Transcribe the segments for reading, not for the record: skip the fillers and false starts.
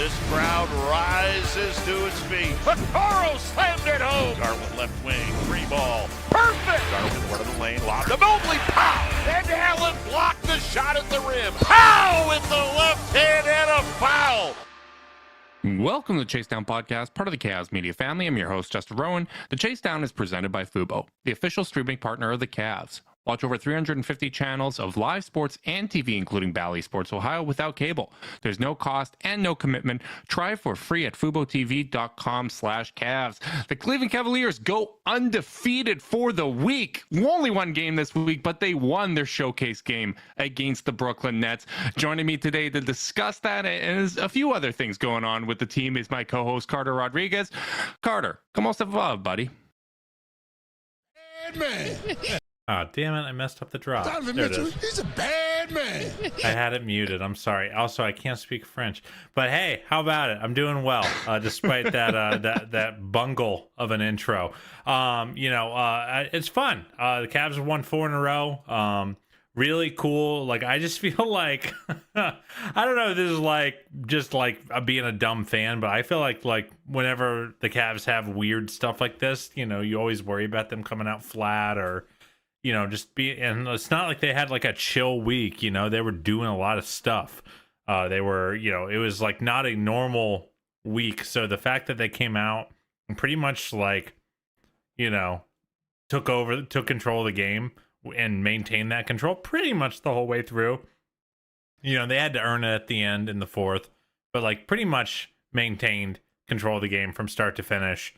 This crowd rises to its feet. Vaccaro slammed it home. Garland left wing, free ball. Perfect! Garland one of the lane, lob to Mobley. Pow! And Allen blocked the shot at the rim. Pow! With the left hand and a foul. Welcome to the Chase Down Podcast, part of the Cavs Media family. I'm your host, Justin Rowan. The Chase Down is presented by Fubo, the official streaming partner of the Cavs. Watch over 350 channels of live sports and TV, including Bally Sports Ohio, without cable. There's no cost and no commitment. Try it for free at FuboTV.com/Cavs. The Cleveland Cavaliers go undefeated for the week. Only one game this week, but they won their showcase game against the Brooklyn Nets. Joining me today to discuss that and a few other things going on with the team is my co-host, Carter Rodriguez. Carter, como se va, buddy? Bad man. Oh, damn it. I messed up the drop. Donovan Mitchell, he's a bad man. I had it muted. I'm sorry. Also, I can't speak French. But hey, how about it? I'm doing well, despite that bungle of an intro. It's fun. The Cavs have won 4 in a row. Really cool. Like, I just feel like, I don't know if this is just being a dumb fan, but I feel like whenever the Cavs have weird stuff like this, you always worry about them coming out flat or, and it's not like they had like a chill week, they were doing a lot of stuff. They were, it was like not a normal week. So the fact that they came out and pretty much took control of the game and maintained that control pretty much the whole way through. They had to earn it at the end in the fourth, but pretty much maintained control of the game from start to finish.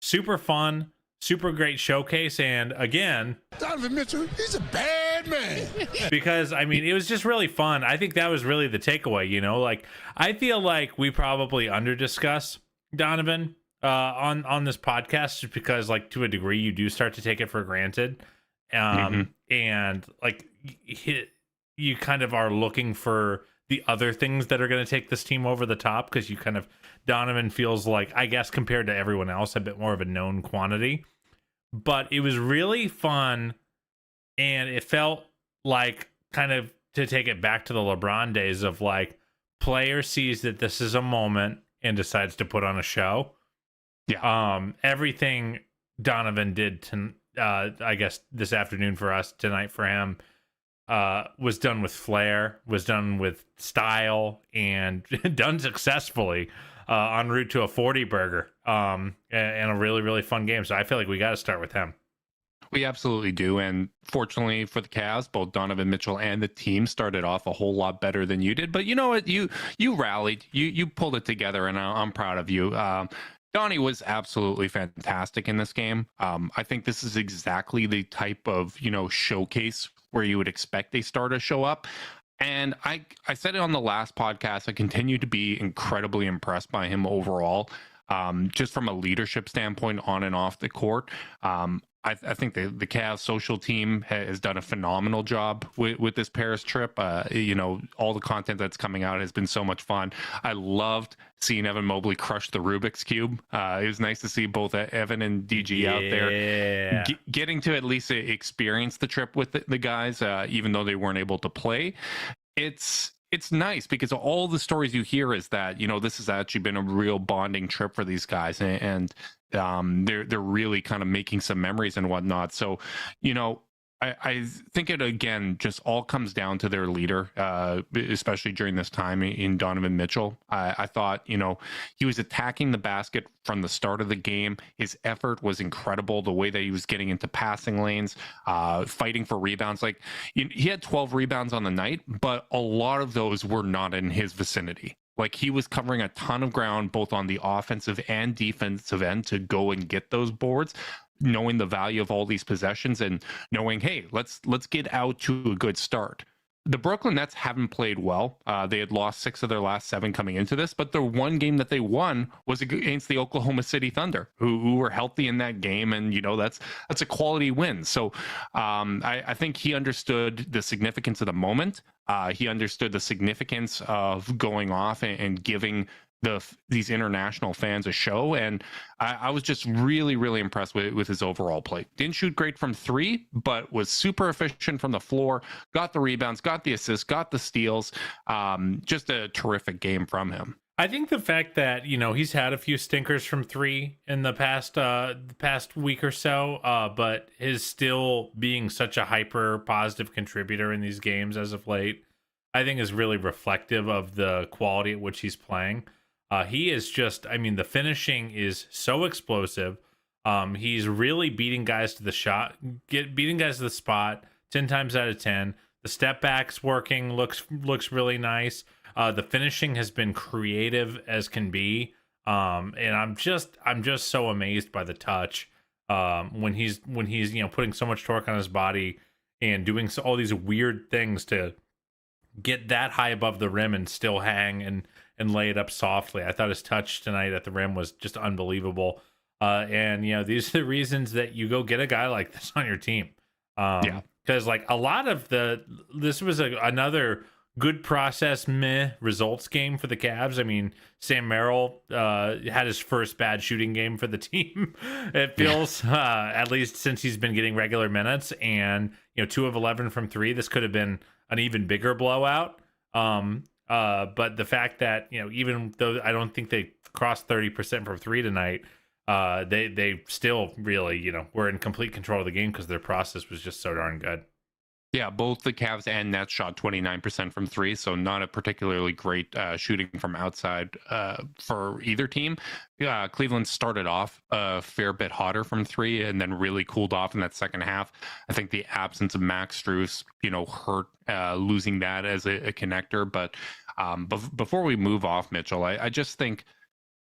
Super fun. Super great showcase, and again, Donovan Mitchell, he's a bad man. Because it was just really fun. I think that was really the takeaway. I feel like we probably under-discuss Donovan on this podcast, just because to a degree you do start to take it for granted, and you kind of are looking for the other things that are going to take this team over the top, because Donovan feels like, I guess, compared to everyone else, a bit more of a known quantity. But it was really fun, and it felt like, kind of to take it back to the LeBron days of player sees that this is a moment and decides to put on a show. Yeah. Everything Donovan did I guess this afternoon for us, tonight for him, was done with flair, was done with style, and done successfully en route to a 40 burger and a really, really fun game. So I feel like we got to start with him. We absolutely do. And fortunately for the Cavs, both Donovan Mitchell and the team started off a whole lot better than you did. But you know what? You rallied, you pulled it together, and I'm proud of you. Donnie was absolutely fantastic in this game. I think this is exactly the type of, showcase where you would expect a star to show up. And I said it on the last podcast, I continue to be incredibly impressed by him overall, just from a leadership standpoint on and off the court. I think the Cavs social team has done a phenomenal job with this Paris trip. All the content that's coming out has been so much fun. I loved seeing Evan Mobley crush the Rubik's Cube. It was nice to see both Evan and DG out there getting to at least experience the trip with the guys, even though they weren't able to play. It's nice because all the stories you hear is that, this has actually been a real bonding trip for these guys, and they're really kind of making some memories and whatnot. So, I think it, again, just all comes down to their leader, especially during this time in Donovan Mitchell. I thought, he was attacking the basket from the start of the game. His effort was incredible. The way that he was getting into passing lanes, fighting for rebounds. He had 12 rebounds on the night, but a lot of those were not in his vicinity. He was covering a ton of ground, both on the offensive and defensive end, to go and get those boards, knowing the value of all these possessions and knowing, hey, let's get out to a good start. The Brooklyn Nets haven't played well. They had lost 6 of their last 7 coming into this, but the one game that they won was against the Oklahoma City Thunder, who were healthy in that game, and that's a quality win. So I think he understood the significance of the moment. He understood the significance of going off and giving these international fans a show, and I was just really, really impressed with his overall play. Didn't shoot great from 3, but was super efficient from the floor, got the rebounds, got the assists, got the steals. Just a terrific game from him. I think the fact that, he's had a few stinkers from three in the past week or so, but is still being such a hyper positive contributor in these games as of late, I think is really reflective of the quality at which he's playing. He is just, the finishing is so explosive. He's really beating guys to the shot, beating guys to the spot 10 times out of 10. The step back's working, looks really nice. The finishing has been creative as can be, and I'm just so amazed by the touch when he's putting so much torque on his body and doing all these weird things to get that high above the rim and still hang and lay it up softly. I thought his touch tonight at the rim was just unbelievable, and these are the reasons that you go get a guy like this on your team. Because like a lot of this was another good process results game for the Cavs. Sam Merrill had his first bad shooting game for the team. It feels at least since he's been getting regular minutes, and 2 of 11 from 3. This could have been an even bigger blowout. But the fact that even though I don't think they crossed 30% from 3 tonight, they still really were in complete control of the game because their process was just so darn good. Yeah, both the Cavs and Nets shot 29% from 3, so not a particularly great shooting from outside for either team. Cleveland started off a fair bit hotter from 3 and then really cooled off in that second half. I think the absence of Max Strus, hurt losing that as a connector. But before we move off, Mitchell, I just think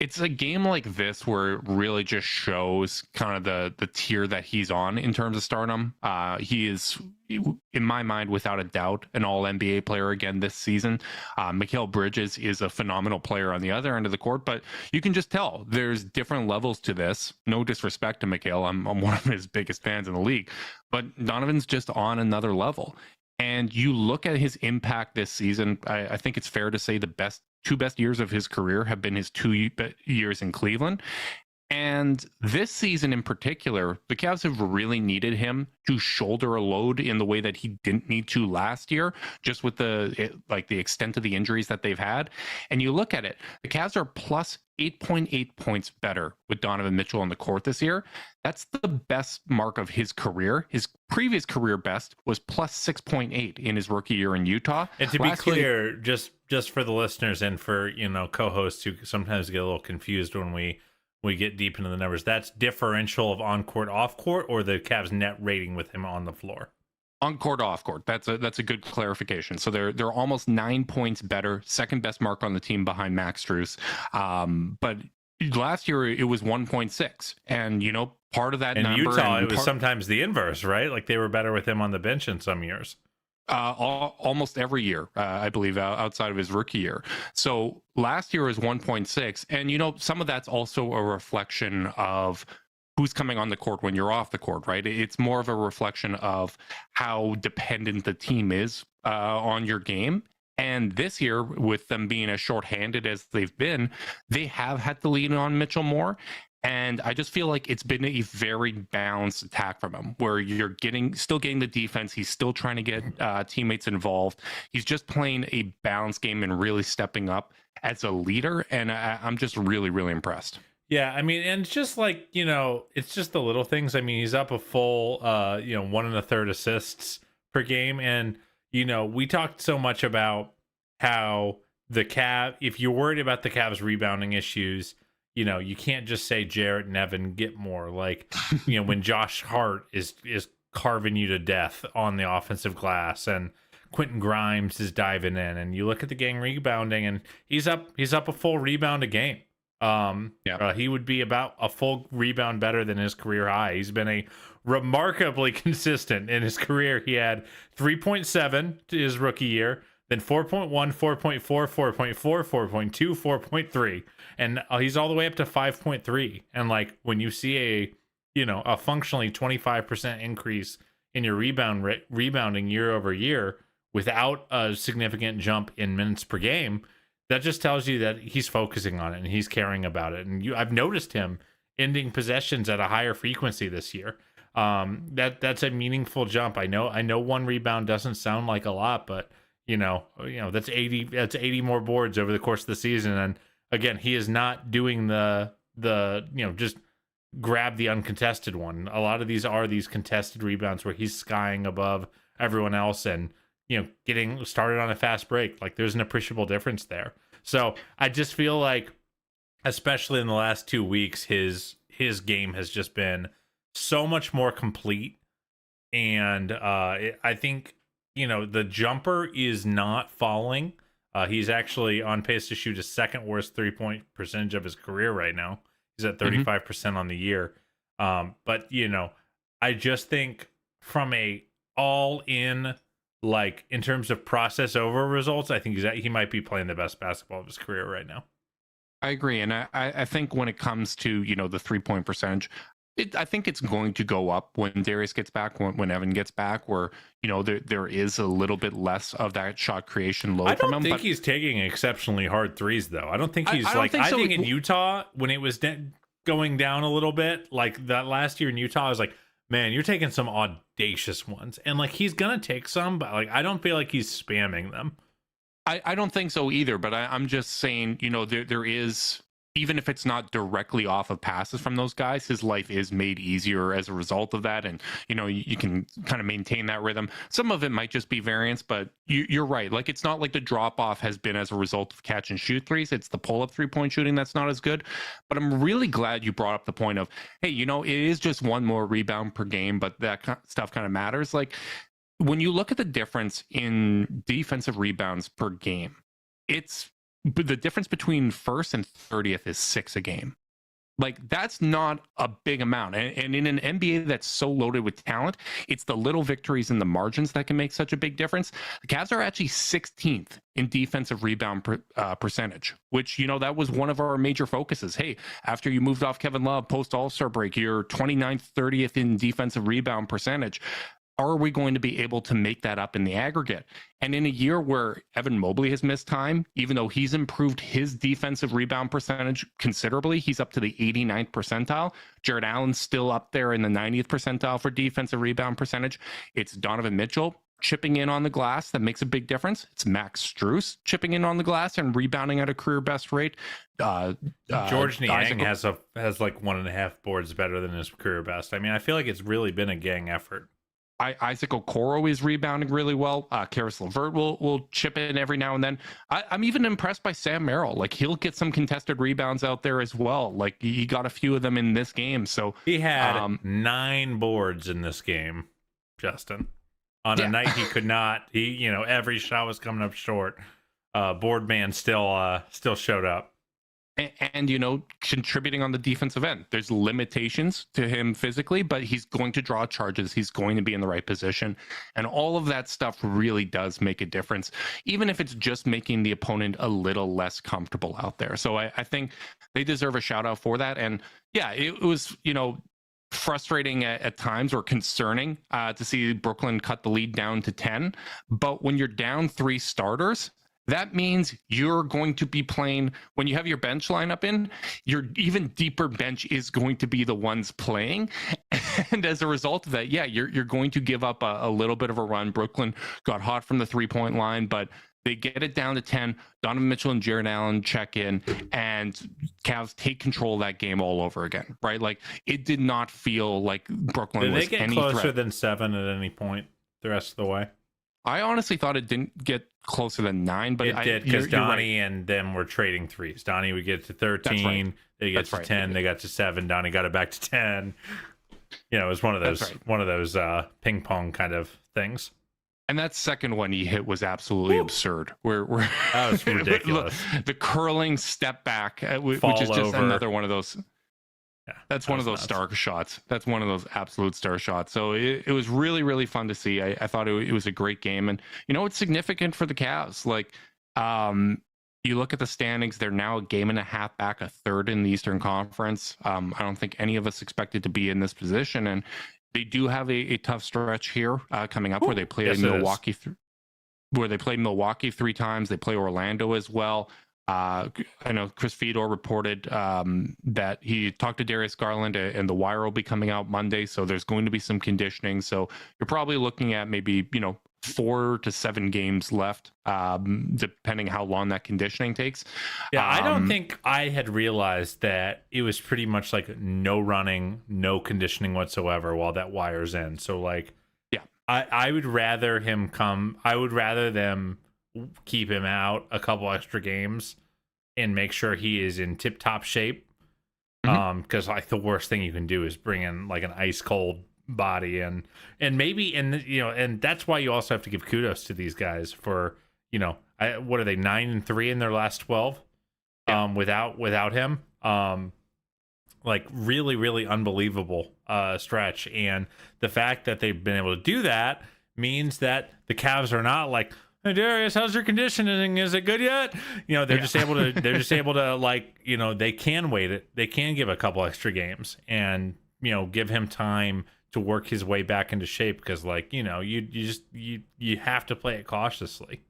it's a game like this where it really just shows kind of the tier that he's on in terms of stardom. He is, in my mind, without a doubt, an all-NBA player again this season. Mikal Bridges is a phenomenal player on the other end of the court, but you can just tell there's different levels to this. No disrespect to Mikal. I'm one of his biggest fans in the league, but Donovan's just on another level. And you look at his impact this season, I think it's fair to say the two best years of his career have been his 2 years in Cleveland. And this season in particular, the Cavs have really needed him to shoulder a load in the way that he didn't need to last year, just with the extent of the injuries that they've had. And you look at it, the Cavs are plus 8.8 points better with Donovan Mitchell on the court this year. That's the best mark of his career. His previous career best was plus 6.8 in his rookie year in Utah. And to be clear, just for the listeners and for co-hosts who sometimes get a little confused when we get deep into the numbers, that's differential of on-court, off-court, or the Cavs net rating with him on the floor? On-court, off-court. That's a good clarification. So they're almost 9 points better, second best mark on the team behind Max Strus. But last year it was 1.6, and part of that in number Utah it was sometimes the inverse, right? Like they were better with him on the bench in some years. Almost every year, I believe, outside of his rookie year. So last year was 1.6. And, some of that's also a reflection of who's coming on the court when you're off the court, right? It's more of a reflection of how dependent the team is on your game. And this year, with them being as shorthanded as they've been, they have had to lean on Mitchell more. And I just feel like it's been a very balanced attack from him, where you're still getting the defense. He's still trying to get teammates involved. He's just playing a balanced game and really stepping up as a leader. And I'm just really, really impressed. Yeah, and it's just like, it's just the little things. He's up a full, 1 1/3 assists per game. And, we talked so much about how if you're worried about the Cavs rebounding issues, you can't just say Jarrett and Evan get more. Like, when Josh Hart is carving you to death on the offensive glass, and Quentin Grimes is diving in, and you look at the gang rebounding, and he's up a full rebound a game. He would be about a full rebound better than his career high. He's been a remarkably consistent in his career. He had 3.7 to his rookie year, then 4.1, 4.4, 4.4, 4.2, 4.3, and he's all the way up to 5.3. And like when you see a functionally 25% increase in your rebounding year over year without a significant jump in minutes per game, that just tells you that he's focusing on it and he's caring about it. And I've noticed him ending possessions at a higher frequency this year. That's a meaningful jump. I know 1 rebound doesn't sound like a lot, but that's 80 more boards over the course of the season. And again, he is not doing the just grab the uncontested one. A lot of these are these contested rebounds where he's skying above everyone else and getting started on a fast break. Like, there's an appreciable difference there. So I just feel like, especially in the last 2 weeks, his game has just been so much more complete. And I think the jumper is not falling. He's actually on pace to shoot his second worst 3-point percentage of his career right now. He's at 35% on the year. But I just think from a all in, like, in terms of process over results, I think he might be playing the best basketball of his career right now. I agree. And I think when it comes to, the 3-point percentage, I think it's going to go up when Darius gets back, when Evan gets back, where, there is a little bit less of that shot creation load from him. I don't think he's taking exceptionally hard threes, though. I don't think he's I think in Utah, when it was going down a little bit, like that last year in Utah, I was like, man, you're taking some audacious ones. And like, he's going to take some, but like, I don't feel like he's spamming them. I don't think so either, but I'm just saying, there is, even if it's not directly off of passes from those guys, his life is made easier as a result of that. And, you can kind of maintain that rhythm. Some of it might just be variance, but you're right. Like, it's not like the drop off has been as a result of catch and shoot threes. It's the pull up 3-point shooting that's not as good. But I'm really glad you brought up the point of, hey, it is just one more rebound per game, but that stuff kind of matters. Like, when you look at the difference in defensive rebounds per game, but the difference between first and 30th is 6 a game. Like, that's not a big amount. And in an NBA that's so loaded with talent, it's the little victories in the margins that can make such a big difference. The Cavs are actually 16th in defensive rebound percentage, which, that was one of our major focuses. Hey, after you moved off Kevin Love post All-Star break, you're 29th, 30th in defensive rebound percentage. Are we going to be able to make that up in the aggregate? And in a year where Evan Mobley has missed time, even though he's improved his defensive rebound percentage considerably, he's up to the 89th percentile. Jarrett Allen's still up there in the 90th percentile for defensive rebound percentage. It's Donovan Mitchell chipping in on the glass that makes a big difference. It's Max Strus chipping in on the glass and rebounding at a career best rate. George Niang has like 1.5 boards better than his career best. I mean, I feel like it's really been a gang effort. Isaac Okoro is rebounding really well. Karis LeVert will chip in every now and then. I'm even impressed by Sam Merrill. Like, he'll get some contested rebounds out there as well. Like, he got a few of them in this game. So he had 9 boards in this game, Justin. On a night he could not. He, every shot was coming up short. Board man still showed up. And contributing on the defensive end. There's limitations to him physically, but he's going to draw charges. He's going to be in the right position. And all of that stuff really does make a difference, even if it's just making the opponent a little less comfortable out there. So I think they deserve a shout out for that. And yeah, it was, frustrating at times, or concerning to see Brooklyn cut the lead down to 10. But when you're down 3 starters, that means you're going to be playing, when you have your bench lineup in, your even deeper bench is going to be the ones playing. And as a result of that, you're going to give up a little bit of a run. Brooklyn got hot from the 3-point line, but they get it down to 10. Donovan Mitchell and Jarrett Allen check in, and Cavs take control of that game all over again, right? Like, it did not feel like Brooklyn was any threat. Did they get closer than 7 at any point the rest of the way? I honestly thought it didn't get closer than 9, but it did, because Donnie and them were trading threes. Donnie would get to 13, right. They get to 10, they got to 7. Donnie got it back to 10. It was one of those ping pong kind of things. And that second one he hit was absolutely absurd. Where that was ridiculous. The curling step back, which is just another one of those. Yeah, that's one of those star shots. That's one of those absolute star shots. So it was really, really fun to see. I thought it was a great game. And, it's significant for the Cavs. Like, you look at the standings, they're now a game and a half back, a third in the Eastern Conference. I don't think any of us expected to be in this position. And they do have a tough stretch here coming up where they play Milwaukee. Where they play Milwaukee 3 times. They play Orlando as well. I know Chris Fedor reported that he talked to Darius Garland, and the wire will be coming out Monday. So there's going to be some conditioning. So you're probably looking at maybe, 4 to 7 games left, depending how long that conditioning takes. Yeah, I don't think I had realized that it was pretty much like no running, no conditioning whatsoever while that wire's in. So like, yeah, I would rather him come. I would rather them keep him out a couple extra games and make sure he is in tip-top shape. Because like the worst thing you can do is bring in like an ice cold body and maybe, and you know, and that's why you also have to give kudos to these guys for, you know, what are they, 9-3 in their last 12 without him, like really unbelievable stretch. And the fact that they've been able to do that means that the Cavs are not like, hey Darius, how's your conditioning? Is it good yet? You know, they're just able to like, you know, they can wait it. They can give a couple extra games and, you know, give him time to work his way back into shape, because like, you know, you have to play it cautiously.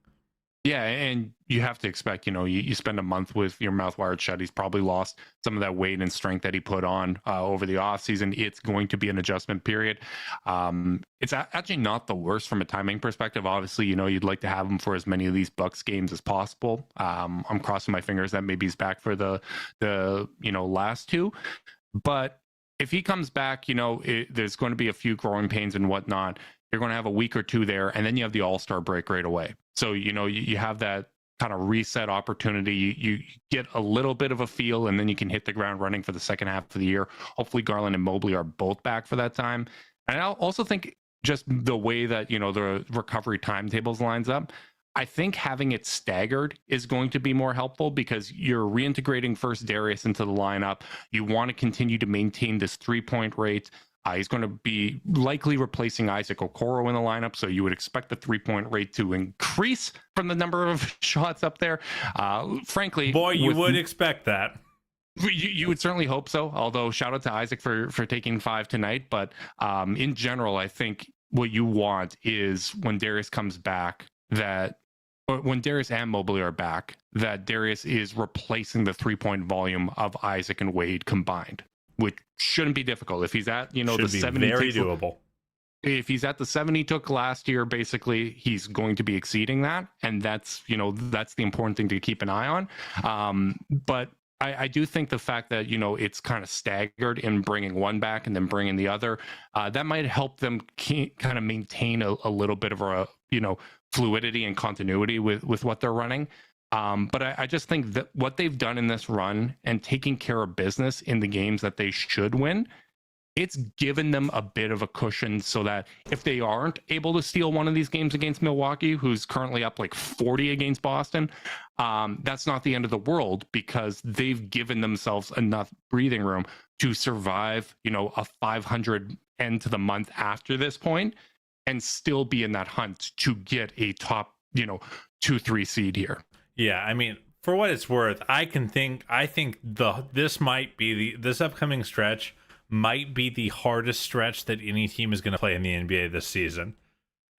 Yeah, and you have to expect, you know, you spend a month with your mouth wired shut. He's probably lost some of that weight and strength that he put on over the offseason. It's going to be an adjustment period. It's actually not the worst from a timing perspective. Obviously, you know, you'd like to have him for as many of these Bucks games as possible. I'm crossing my fingers that maybe he's back for the you know, last two. But if he comes back, you know, there's going to be a few growing pains and whatnot. You're going to have a week or two there, and then you have the All-Star break right away. So, you know, you have that kind of reset opportunity. You get a little bit of a feel, and then you can hit the ground running for the second half of the year. Hopefully Garland and Mobley are both back for that time. And I also think just the way that, you know, the recovery timetables lines up, I think having it staggered is going to be more helpful, because you're reintegrating first Darius into the lineup. You want to continue to maintain this 3-point rate. He's going to be likely replacing Isaac Okoro in the lineup, so you would expect the 3-point rate to increase from the number of shots up there. Frankly, boy, you would expect that. You would certainly hope so. Although, shout out to Isaac for taking 5 tonight. But in general, I think what you want is when Darius comes back, or when Darius and Mobley are back, that Darius is replacing the 3-point volume of Isaac and Wade combined, which shouldn't be difficult. If he's at, you know, the 70, very doable. If he's at the 7 he took last year, basically he's going to be exceeding that, and that's, you know, that's the important thing to keep an eye on. But I do think the fact that, you know, it's kind of staggered in bringing one back and then bringing the other, that might help them kind of maintain a little bit of a, you know, fluidity and continuity with what they're running. But I just think that what they've done in this run and taking care of business in the games that they should win, it's given them a bit of a cushion, so that if they aren't able to steal one of these games against Milwaukee, who's currently up like 40 against Boston, that's not the end of the world, because they've given themselves enough breathing room to survive, you know, a 500 end to the month after this point and still be in that hunt to get a top, you know, 2-3 seed here. Yeah, I mean, for what it's worth, I think this upcoming stretch might be the hardest stretch that any team is going to play in the NBA this season.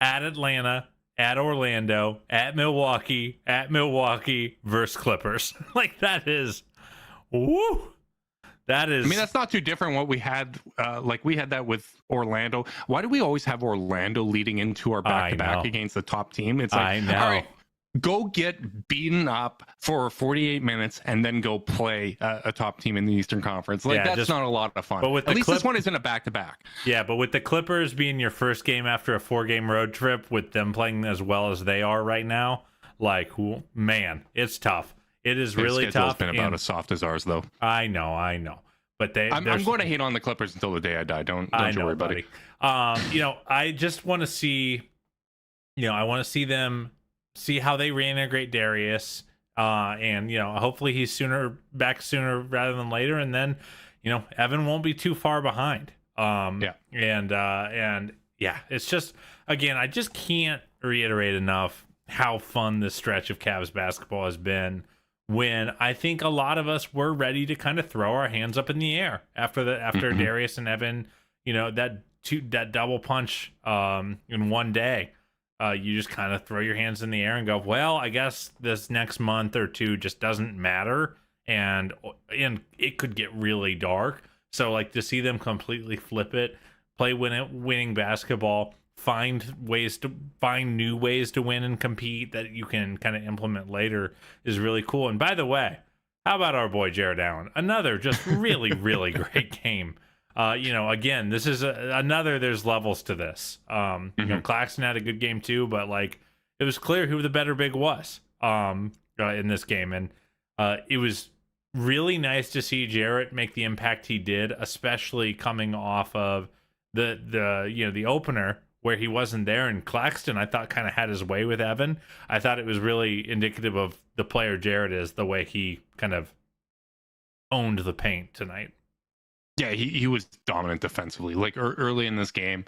At Atlanta, at Orlando, at Milwaukee versus Clippers. Like, that is, woo. That is. I mean, that's not too different what we had. Like, we had that with Orlando. Why do we always have Orlando leading into our back-to-back against the top team? It's like, I know. All right, go get beaten up for 48 minutes and then go play a top team in the Eastern Conference. Like, that's not a lot of fun. But at least this one isn't a back-to-back. Yeah, but with the Clippers being your first game after a 4-game road trip, with them playing as well as they are right now, like, man, it's tough. It is really tough. It's been about as soft as ours, though. I know. But I'm going to hate on the Clippers until the day I die. Don't you worry, buddy. You know, I just want to see, you know, I want to see them see how they reintegrate Darius, and, you know, hopefully he's back sooner rather than later, and then, you know, Evan won't be too far behind. And yeah, it's just, again, I just can't reiterate enough how fun this stretch of Cavs basketball has been, when I think a lot of us were ready to kind of throw our hands up in the air after Darius and Evan, you know, that double punch in one day. You just kind of throw your hands in the air and go, well, I guess this next month or two just doesn't matter, and it could get really dark. So, like, to see them completely flip it, play winning basketball, find new ways to win and compete that you can kind of implement later is really cool. And by the way, how about our boy Jarrett Allen? Another just really, really great game. Again, this is another, there's levels to this. Claxton had a good game too, but like it was clear who the better big was in this game. And it was really nice to see Jarrett make the impact he did, especially coming off of the opener where he wasn't there. And Claxton, I thought, kind of had his way with Evan. I thought it was really indicative of the player Jarrett is, the way he kind of owned the paint tonight. Yeah, he was dominant defensively. Like early in this game,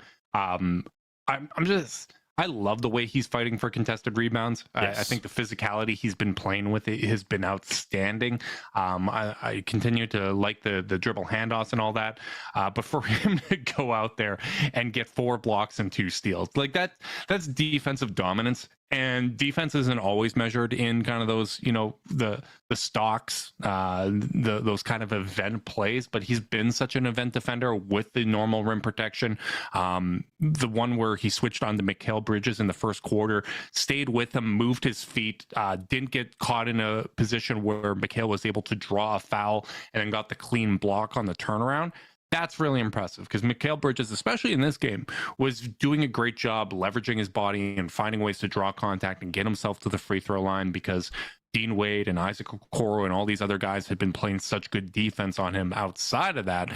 I love the way he's fighting for contested rebounds. Yes. I think the physicality he's been playing with it has been outstanding. I continue to like the dribble handoffs and all that. But for him to go out there and get 4 blocks and 2 steals, like that's defensive dominance. And defense isn't always measured in kind of those, the stocks, those kind of event plays, but he's been such an event defender with the normal rim protection. The one where he switched on to Mikal Bridges in the first quarter, stayed with him, moved his feet, didn't get caught in a position where Mikal was able to draw a foul and then got the clean block on the turnaround. That's really impressive because Mikal Bridges, especially in this game, was doing a great job leveraging his body and finding ways to draw contact and get himself to the free throw line, because Dean Wade and Isaac Okoro and all these other guys had been playing such good defense on him outside of that.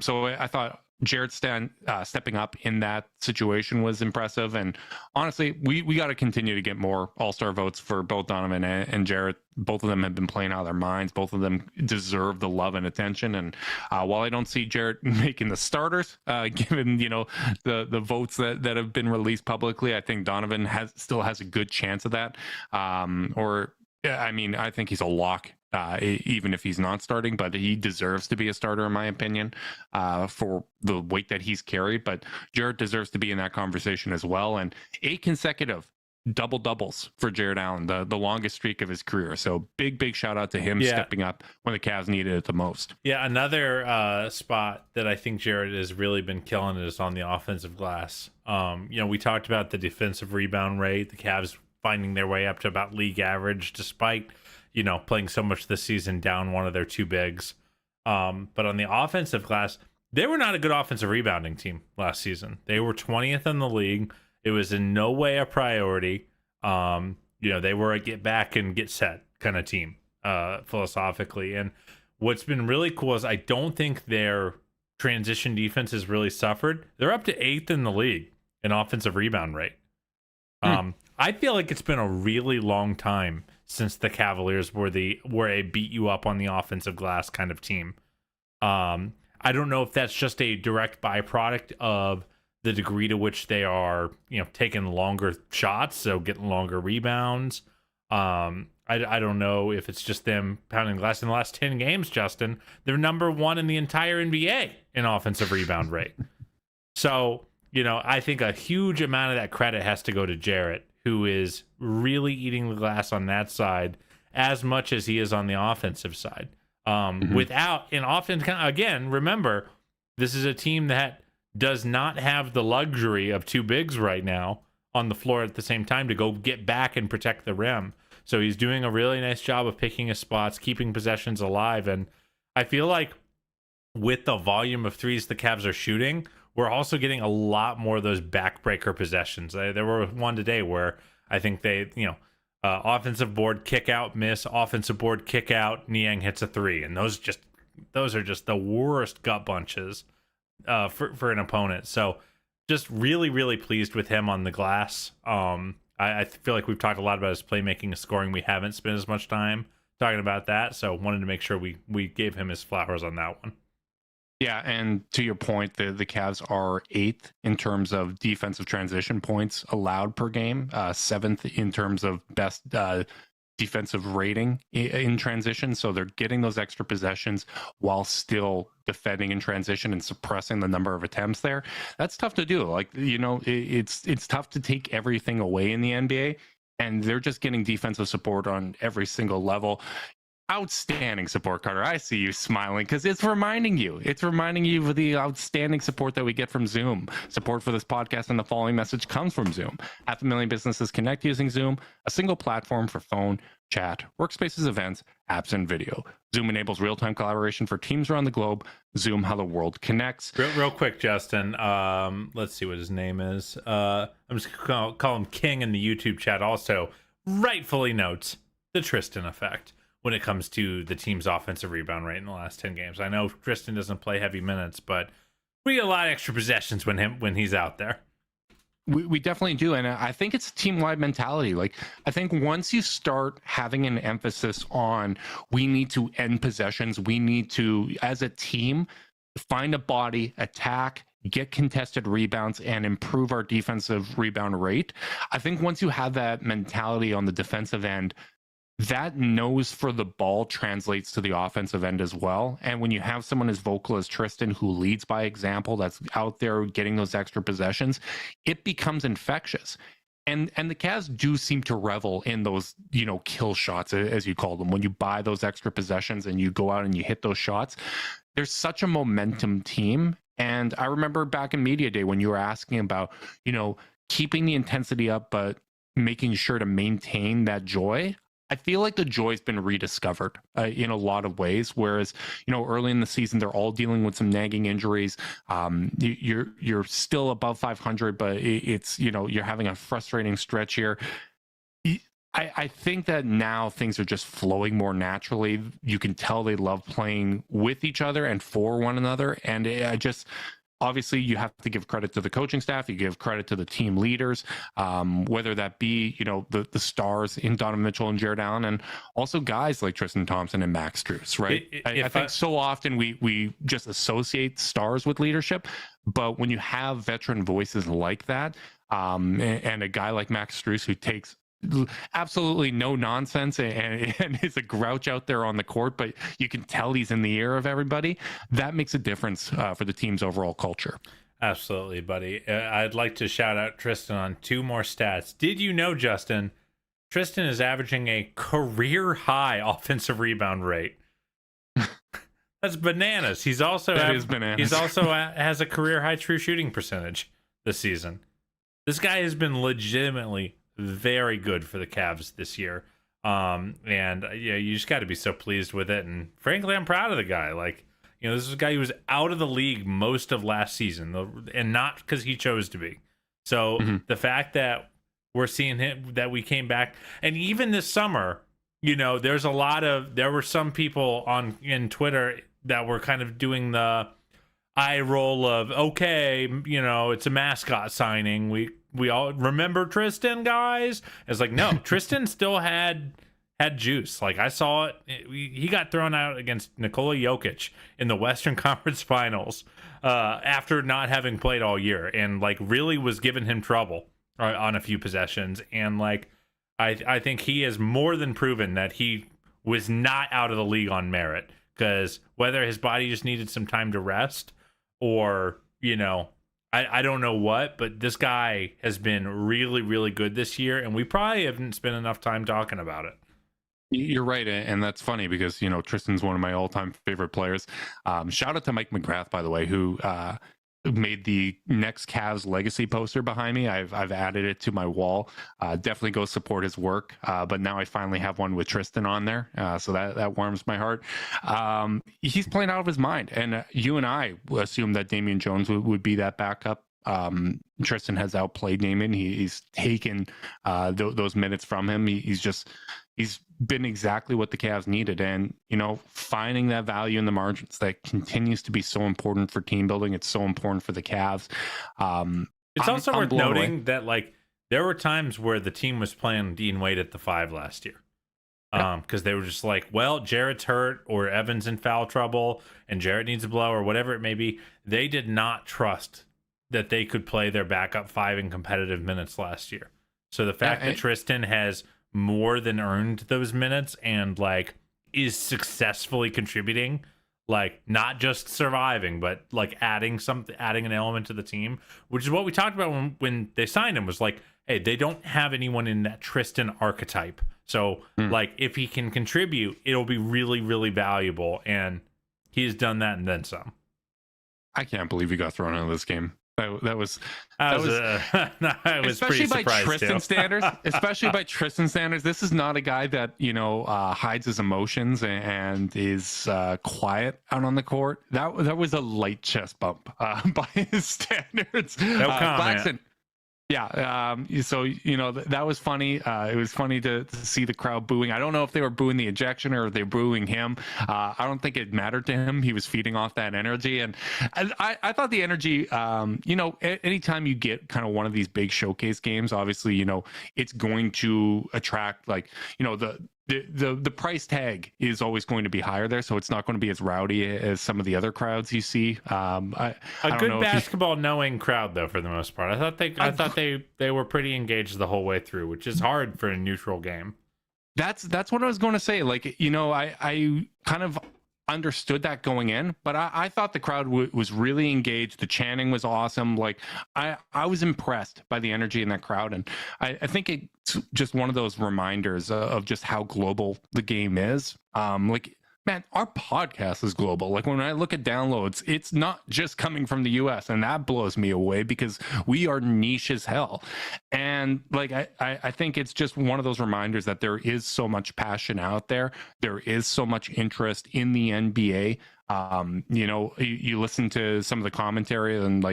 So I thought Jarrett stepping up in that situation was impressive. And honestly, we got to continue to get more all-star votes for both Donovan and Jarrett. Both of them have been playing out of their minds. Both of them deserve the love and attention. And while I don't see Jarrett making the starters, given the votes that have been released publicly, I think Donovan still has a good chance of that. I think he's a lock. Even if he's not starting, but he deserves to be a starter in my opinion, for the weight that he's carried. But Jarrett deserves to be in that conversation as well. And 8 consecutive double doubles for Jarrett Allen, the longest streak of his career. So big shout out to him stepping up when the Cavs needed it the most. Yeah, another spot that I think Jarrett has really been killing is on the offensive glass. We talked about the defensive rebound rate, the Cavs finding their way up to about league average despite playing so much this season down one of their 2 bigs. But on the offensive glass, they were not a good offensive rebounding team last season. They were 20th in the league. It was in no way a priority. They were a get back and get set kind of team, philosophically. And what's been really cool is I don't think their transition defense has really suffered. They're up to 8th in the league in offensive rebound rate. I feel like it's been a really long time since the Cavaliers were a beat you up on the offensive glass kind of team. I don't know if that's just a direct byproduct of the degree to which they are, taking longer shots, so getting longer rebounds. I don't know if it's just them pounding glass in the last 10 games, Justin. They're number 1 in the entire NBA in offensive rebound rate. So, I think a huge amount of that credit has to go to Jarrett, who is really eating the glass on that side as much as he is on the offensive side. Again, remember, this is a team that does not have the luxury of 2 bigs right now on the floor at the same time to go get back and protect the rim. So he's doing a really nice job of picking his spots, keeping possessions alive. And I feel like with the volume of threes the Cavs are shooting, we're also getting a lot more of those backbreaker possessions. There were one today where I think they, offensive board kick out, miss, offensive board kick out, Niang hits a 3. And those are just the worst gut bunches for an opponent. So just really, really pleased with him on the glass. I feel like we've talked a lot about his playmaking and scoring. We haven't spent as much time talking about that. So wanted to make sure we gave him his flowers on that one. Yeah, and to your point, the Cavs are 8th in terms of defensive transition points allowed per game, 7th in terms of best defensive rating in transition. So they're getting those extra possessions while still defending in transition and suppressing the number of attempts there. That's tough to do. Like, it's tough to take everything away in the NBA, and they're just getting defensive support on every single level. Outstanding support, Carter. I see you smiling because it's reminding you. It's reminding you of the outstanding support that we get from Zoom. Support for this podcast and the following message comes from Zoom. 500,000 businesses connect using Zoom, a single platform for phone, chat, workspaces, events, apps, and video. Zoom enables real-time collaboration for teams around the globe. Zoom, how the world connects. Real quick, Justin. Let's see what his name is. I'm just gonna call him King in the YouTube chat. Also, rightfully notes the Tristan effect when it comes to the team's offensive rebound rate in the last 10 games. I know Tristan doesn't play heavy minutes, but we get a lot of extra possessions when he's out there. We definitely do. And I think it's a team-wide mentality. Like, I think once you start having an emphasis on we need to end possessions, we need to, as a team, find a body, attack, get contested rebounds, and improve our defensive rebound rate. I think once you have that mentality on the defensive end, that nose for the ball translates to the offensive end as well. And when you have someone as vocal as Tristan, who leads by example, that's out there getting those extra possessions, it becomes infectious. And the Cavs do seem to revel in those, kill shots, as you call them. When you buy those extra possessions and you go out and you hit those shots, there's such a momentum team. And I remember back in media day when you were asking about, keeping the intensity up, but making sure to maintain that joy. I feel like the joy's been rediscovered in a lot of ways. Whereas, early in the season, they're all dealing with some nagging injuries. You're still above 500, but it's, you're having a frustrating stretch here. I think that now things are just flowing more naturally. You can tell they love playing with each other and for one another. And obviously, you have to give credit to the coaching staff. You give credit to the team leaders, whether that be, the stars in Donovan Mitchell and Jarrett Allen, and also guys like Tristan Thompson and Max Strus, right? I think so often we just associate stars with leadership, but when you have veteran voices like that, and a guy like Max Strus who takes absolutely no nonsense and is a grouch out there on the court, but you can tell he's in the ear of everybody, that makes a difference for the team's overall culture. Absolutely, buddy. I'd like to shout out Tristan on two more stats. Did you know, Justin, Tristan is averaging a career high offensive rebound rate? That's bananas. He's also bananas. He's also has a career high true shooting percentage this season. This guy has been legitimately very good for the Cavs this year. You just got to be so pleased with it. And frankly, I'm proud of the guy. This is a guy who was out of the league most of last season, and not because he chose to be. So the fact that we're seeing him, that we came back, and even this summer, there were some people in Twitter that were kind of doing the eye roll of, okay, it's a mascot signing. We all remember Tristan, guys. It's like, no, Tristan still had juice. Like, I saw it. He got thrown out against Nikola Jokic in the Western Conference Finals after not having played all year, and really was giving him trouble on a few possessions. And I think he has more than proven that he was not out of the league on merit, because whether his body just needed some time to rest or, I don't know what, but this guy has been really, really good this year, and we probably haven't spent enough time talking about it. You're right, and that's funny because, Tristan's one of my all-time favorite players. Shout out to Mike McGrath, by the way, who made the next Cavs legacy poster behind me. I've added it to my wall. Definitely go support his work. But now I finally have one with Tristan on there, so that warms my heart. He's playing out of his mind, and you and I assumed that Damian Jones would be that backup. Tristan has outplayed Damian. He's taken those minutes from him. He's been exactly what the Cavs needed. And, finding that value in the margins, that continues to be so important for team building. It's so important for the Cavs. It's also worth noting that, there were times where the team was playing Dean Wade at the 5 last year. Because they were just like, well, Jarrett's hurt, or Evan's in foul trouble, and Jarrett needs a blow, or whatever it may be. They did not trust that they could play their backup 5 in competitive minutes last year. So the fact that Tristan has more than earned those minutes and is successfully contributing, not just surviving, but adding an element to the team, which is what we talked about when they signed him, was hey, they don't have anyone in that Tristan archetype So like if he can contribute, it'll be really, really valuable. And he's done that and then some. I can't believe he got thrown out of this game. I was pretty especially by surprised Tristan too. standards. Especially by Tristan standards, this is not a guy that hides his emotions and is quiet out on the court. That was a light chest bump by his standards. No comment. Claxton, yeah. So that was funny. It was funny to see the crowd booing. I don't know if they were booing the ejection or if they were booing him. I don't think it mattered to him. He was feeding off that energy, and I thought the energy. Anytime you get kind of one of these big showcase games, obviously it's going to attract the price tag is always going to be higher there, so it's not going to be as rowdy as some of the other crowds you see. A good basketball knowing crowd though, for the most part. I thought they were pretty engaged the whole way through, which is hard for a neutral game. That's what I was going to say. I kind of understood that going in, but I thought the crowd was really engaged. The chanting was awesome. I was impressed by the energy in that crowd, and I think it's just one of those reminders of just how global the game is. Man, our podcast is global. When I look at downloads, it's not just coming from the US, and that blows me away because we are niche as hell. And I think it's just one of those reminders that there is so much passion out there. There is so much interest in the NBA. You listen to some of the commentary and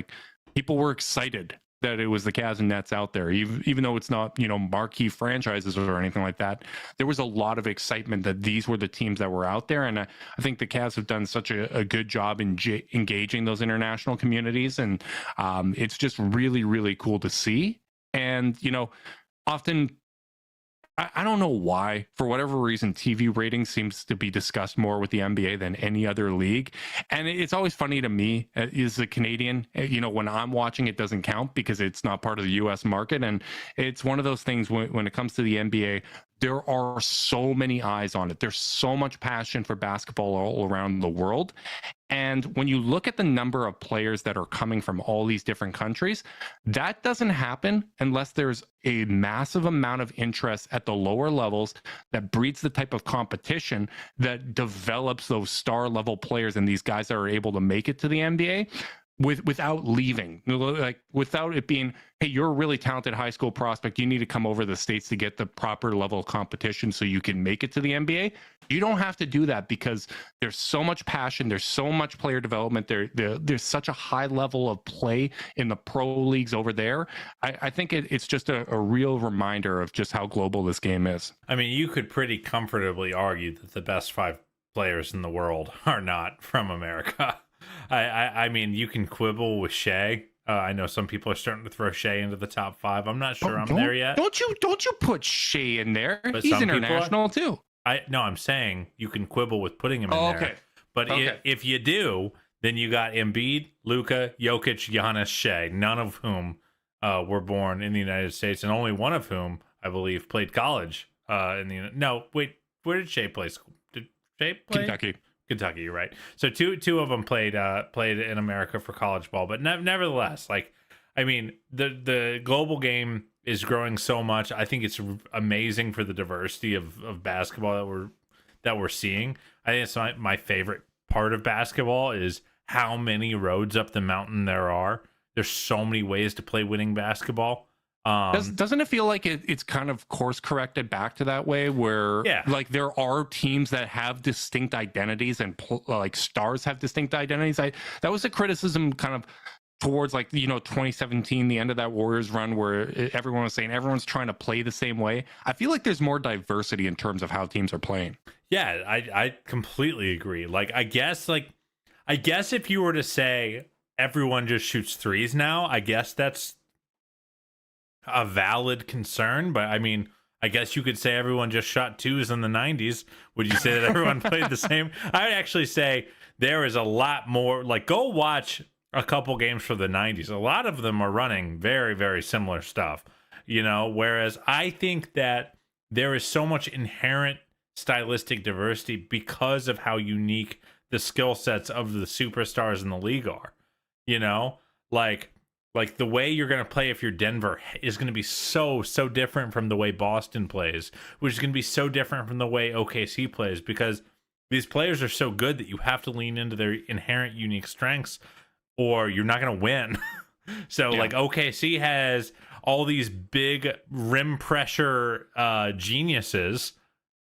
people were excited that it was the Cavs and Nets out there, even though it's not, marquee franchises or anything like that. There was a lot of excitement that these were the teams that were out there. And I think the Cavs have done such a good job in engaging those international communities. And it's just really, really cool to see. And, often, I don't know why, for whatever reason, TV ratings seems to be discussed more with the NBA than any other league. And it's always funny to me as a Canadian, when I'm watching, it doesn't count because it's not part of the US market. And it's one of those things when it comes to the NBA, there are so many eyes on it. There's so much passion for basketball all around the world. And when you look at the number of players that are coming from all these different countries, that doesn't happen unless there's a massive amount of interest at the lower levels that breeds the type of competition that develops those star level players and these guys that are able to make it to the NBA without leaving, without it being, hey, you're a really talented high school prospect, you need to come over to the States to get the proper level of competition so you can make it to the NBA. You don't have to do that because there's so much passion, there's so much player development, there's such a high level of play in the pro leagues over there. I think it's just a real reminder of just how global this game is. I mean, you could pretty comfortably argue that the best 5 players in the world are not from America. I mean, you can quibble with Shea. I know some people are starting to throw Shea into the top 5. I'm not sure I'm there yet. Don't you put Shea in there? But He's international too. I'm saying you can quibble with putting him in there. Okay. But if you do, then you got Embiid, Luka, Jokic, Giannis, Shea, none of whom were born in the United States, and only one of whom, I believe, played college in the. No, wait, where did Shea play school? Did Shea play? Kentucky, you're right. So two of them played in America for college ball, but nevertheless, the global game is growing so much. I think it's amazing for the diversity of basketball that we're seeing. I think it's my favorite part of basketball is how many roads up the mountain there are. There's so many ways to play winning basketball. Doesn't it feel like it's kind of course corrected back to that way where there are teams that have distinct identities and stars have distinct identities? That was a criticism kind of towards 2017, the end of that Warriors run where everyone was saying everyone's trying to play the same way. I feel like there's more diversity in terms of how teams are playing. Yeah, I completely agree. I guess if you were to say everyone just shoots threes now, I guess that's a valid concern, but I mean, I guess you could say everyone just shot twos in the 90s. Would you say that everyone played the same? I would actually say there is a lot more. Go watch a couple games for the 90s. A lot of them are running very, very similar stuff, whereas I think that there is so much inherent stylistic diversity because of how unique the skill sets of the superstars in the league are, Like the way you're going to play if you're Denver is going to be so different from the way Boston plays, which is going to be so different from the way OKC plays, because these players are so good that you have to lean into their inherent unique strengths or you're not going to win. So like OKC has all these big rim pressure geniuses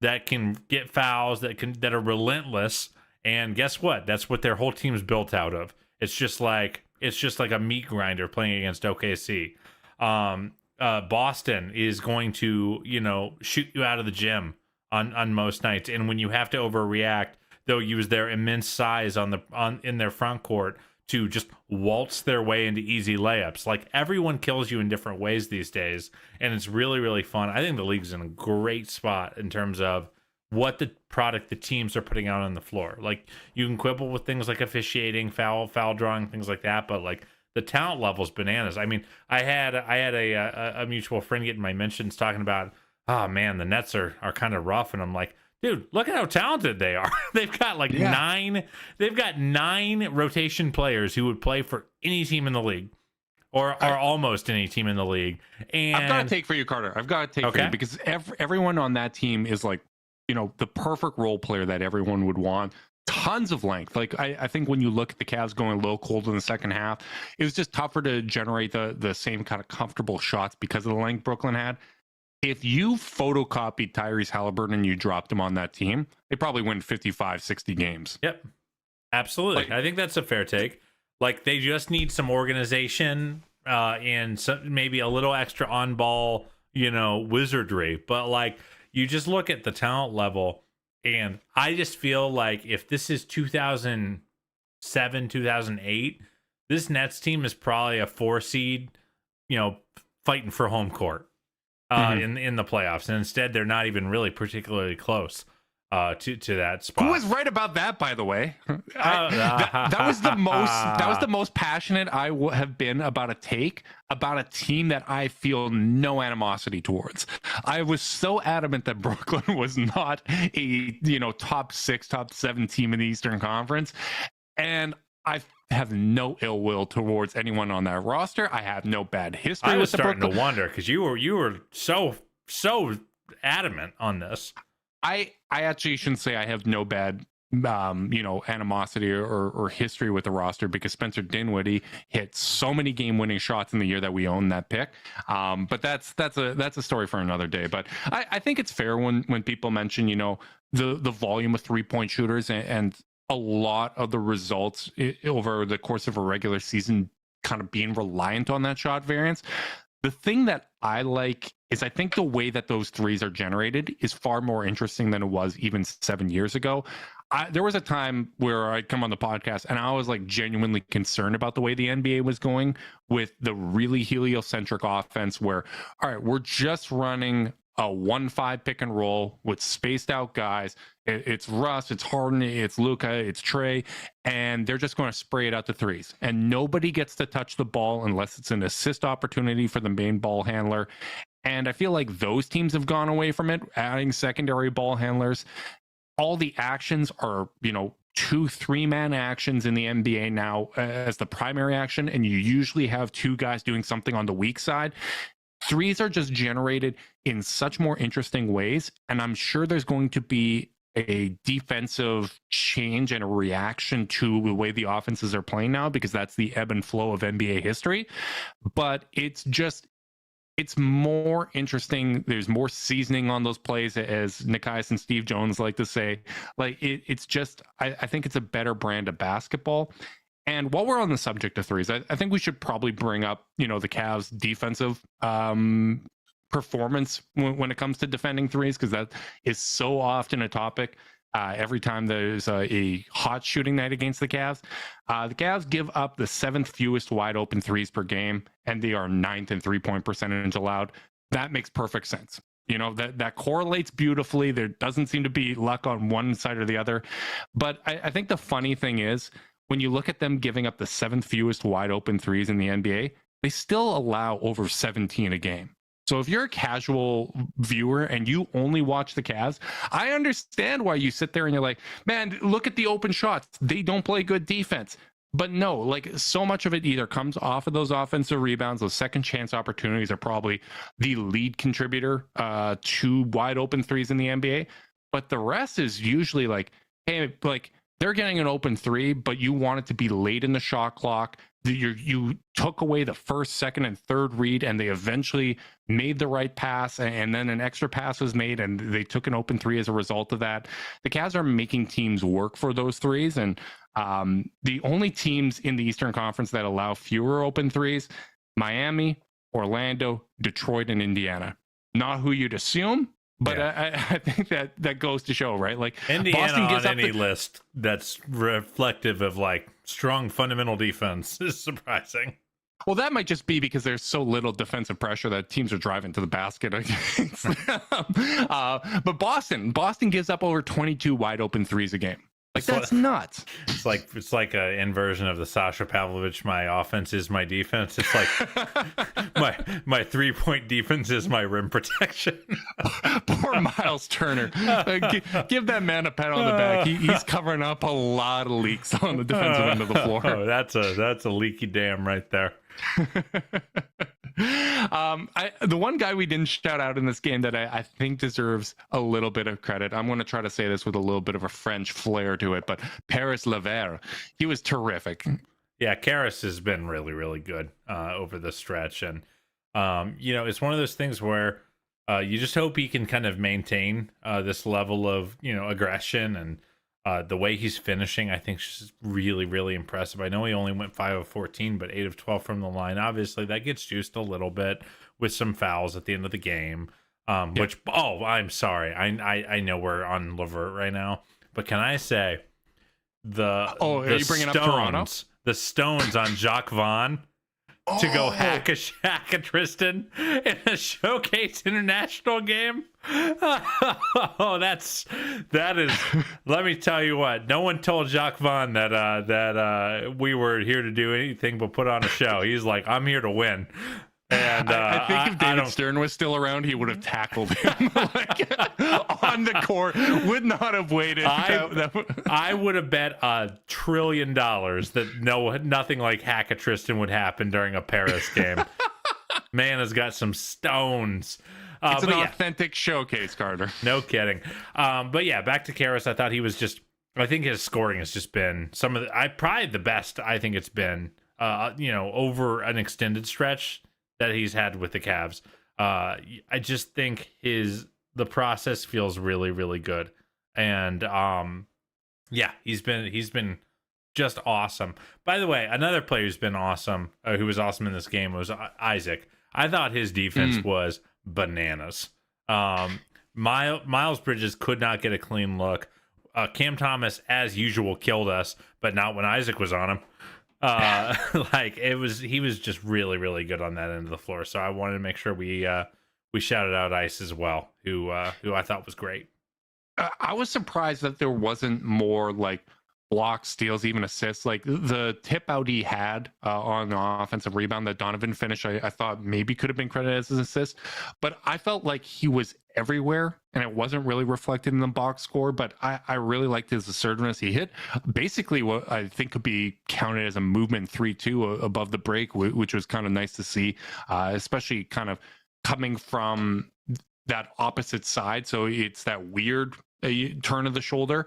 that can get fouls, that are relentless, and guess what? That's what their whole team's built out of. It's just like a meat grinder playing against OKC. Boston is going to, shoot you out of the gym on most nights, and when you have to overreact, they'll use their immense size in their front court to just waltz their way into easy layups. Like, everyone kills you in different ways these days, and it's really, really fun. I think the league's in a great spot in terms of what the product the teams are putting out on the floor. Like, you can quibble with things like officiating, foul drawing, things like that, but like the talent level's bananas. I mean, I had a mutual friend get in my mentions talking about, oh man, the Nets are kind of rough, and I'm like, dude, look at how talented they are. They've got nine rotation players who would play for any team in the league, or almost any team in the league. And I've got to take for you, Carter. I've got to take for you, because everyone on that team is like, the perfect role player that everyone would want. Tons of length. Like, I think when you look at the Cavs going low cold in the second half, it was just tougher to generate the same kind of comfortable shots because of the length Brooklyn had. If you photocopied Tyrese Halliburton and you dropped him on that team, they probably win 55, 60 games. Yep. Absolutely. I think that's a fair take. Like, they just need some organization and maybe a little extra on-ball, wizardry. But, like, you just look at the talent level, and I just feel like if this is 2007, 2008, this Nets team is probably a 4 seed, fighting for home court. In the playoffs, and instead they're not even really particularly close to that spot. Who was right about that, by the way? That was the most passionate I have been about a team that I feel no animosity towards. I was so adamant that Brooklyn was not a top 6, top 7 team in the Eastern Conference, and I have no ill will towards anyone on that roster. I have no bad history. I was starting to wonder, because you were so adamant on this. I actually shouldn't say I have no bad animosity or history with the roster, because Spencer Dinwiddie hit so many game-winning shots in the year that we owned that pick. But that's a story for another day. But I think it's fair when people mention the volume of 3-point shooters and a lot of the results over the course of a regular season kind of being reliant on that shot variance. The thing that I like is I think the way that those threes are generated is far more interesting than it was even 7 years ago. There was a time where I'd come on the podcast and I was like genuinely concerned about the way the NBA was going with the really heliocentric offense where, all right, we're just running a 1-5 pick and roll with spaced out guys. It's Russ, it's Harden, it's Luka, it's Trey, and they're just going to spray it out to threes. And nobody gets to touch the ball unless it's an assist opportunity for the main ball handler. And I feel like those teams have gone away from it, adding secondary ball handlers. All the actions are, 2-3 man actions in the NBA now as the primary action, and you usually have 2 guys doing something on the weak side. Threes are just generated in such more interesting ways, and I'm sure there's going to be a defensive change and a reaction to the way the offenses are playing now, because that's the ebb and flow of NBA history. But it's more interesting. There's more seasoning on those plays, as Nikias and Steve Jones like to say. Like it's just, I think it's a better brand of basketball. And while we're on the subject of threes, I think we should probably bring up, the Cavs' defensive performance when it comes to defending threes, because that is so often a topic. Every time there's a hot shooting night against the Cavs, the Cavs give up the 7th fewest wide open threes per game, and they are 9th in 3-point percentage allowed. That makes perfect sense. That correlates beautifully. There doesn't seem to be luck on one side or the other. But I think the funny thing is, when you look at them giving up the 7th fewest wide open threes in the NBA, they still allow over 17 a game. So if you're a casual viewer and you only watch the Cavs, I understand why you sit there and you're like, man, look at the open shots. They don't play good defense. But no, like so much of it either comes off of those offensive rebounds. Those second chance opportunities are probably the lead contributor to wide open threes in the NBA. But the rest is usually like, hey, like they're getting an open three, but you want it to be late in the shot clock. You took away the first, second, and third read, and they eventually made the right pass, and then an extra pass was made, and they took an open three as a result of that. The Cavs are making teams work for those threes, and the only teams in the Eastern Conference that allow fewer open threes: Miami, Orlando, Detroit, and Indiana. Not who you'd assume, but yeah. I think that goes to show, right? Like Indiana Boston gives on up any list that's reflective of like strong fundamental defense is surprising. Well, that might just be because there's so little defensive pressure that teams are driving to the basket. But Boston gives up over 22 wide open threes a game. Like that's nuts. It's like an inversion of the Sasha Pavlovich. My offense is my defense. It's like my 3-point defense is my rim protection. Poor Miles Turner. Give that man a pat on the back. He's covering up a lot of leaks on the defensive end of the floor. Oh, that's a leaky dam right there. The one guy we didn't shout out in this game that I think deserves a little bit of credit, I'm going to try to say this with a little bit of a French flair to it, but Paris Levert, he was terrific. Yeah, Karras has been really, really good over the stretch. And, it's one of those things where you just hope he can kind of maintain this level of, aggression. And the way he's finishing, I think, is just really, really impressive. I know he only went 5 of 14, but 8 of 12 from the line. Obviously, that gets juiced a little bit with some fouls at the end of the game. Which, I'm sorry. I know we're on Levert right now, but can I say are you bringing up Toronto? The Stones on Jacques Vaughn to go hack a Tristan in a Showcase International game. That is. Let me tell you what. No one told Jacques Vaughn that we were here to do anything but put on a show. He's like, I'm here to win. And I think if David Stern was still around, he would have tackled him on the court. Would not have waited. I would have bet $1 trillion that nothing like hack a Tristan would happen during a Paris game. Man has got some stones. It's an authentic showcase, Carter. No kidding. But yeah, back to Karras. I thought he was just. I think his scoring has just been probably the best. I think it's been. Over an extended stretch that he's had with the Cavs. I just think the process feels really, really good. And he's been just awesome. By the way, another player who's been awesome, who was awesome in this game was Isaac. I thought his defense was bananas. Miles Bridges could not get a clean look. Cam Thomas, as usual, killed us, but not when Isaac was on him. He was just really, really good on that end of the floor. So I wanted to make sure we shouted out Ice as well, who I thought was great. I was surprised that there wasn't more like blocks, steals, even assists. Like the tip out he had on the offensive rebound that Donovan finished, I thought maybe could have been credited as an assist, but I felt like he was everywhere and it wasn't really reflected in the box score. But I really liked his assertiveness. He hit basically what I think could be counted as a movement 3-2 above the break, which was kind of nice to see, especially kind of coming from that opposite side. So it's that weird turn of the shoulder.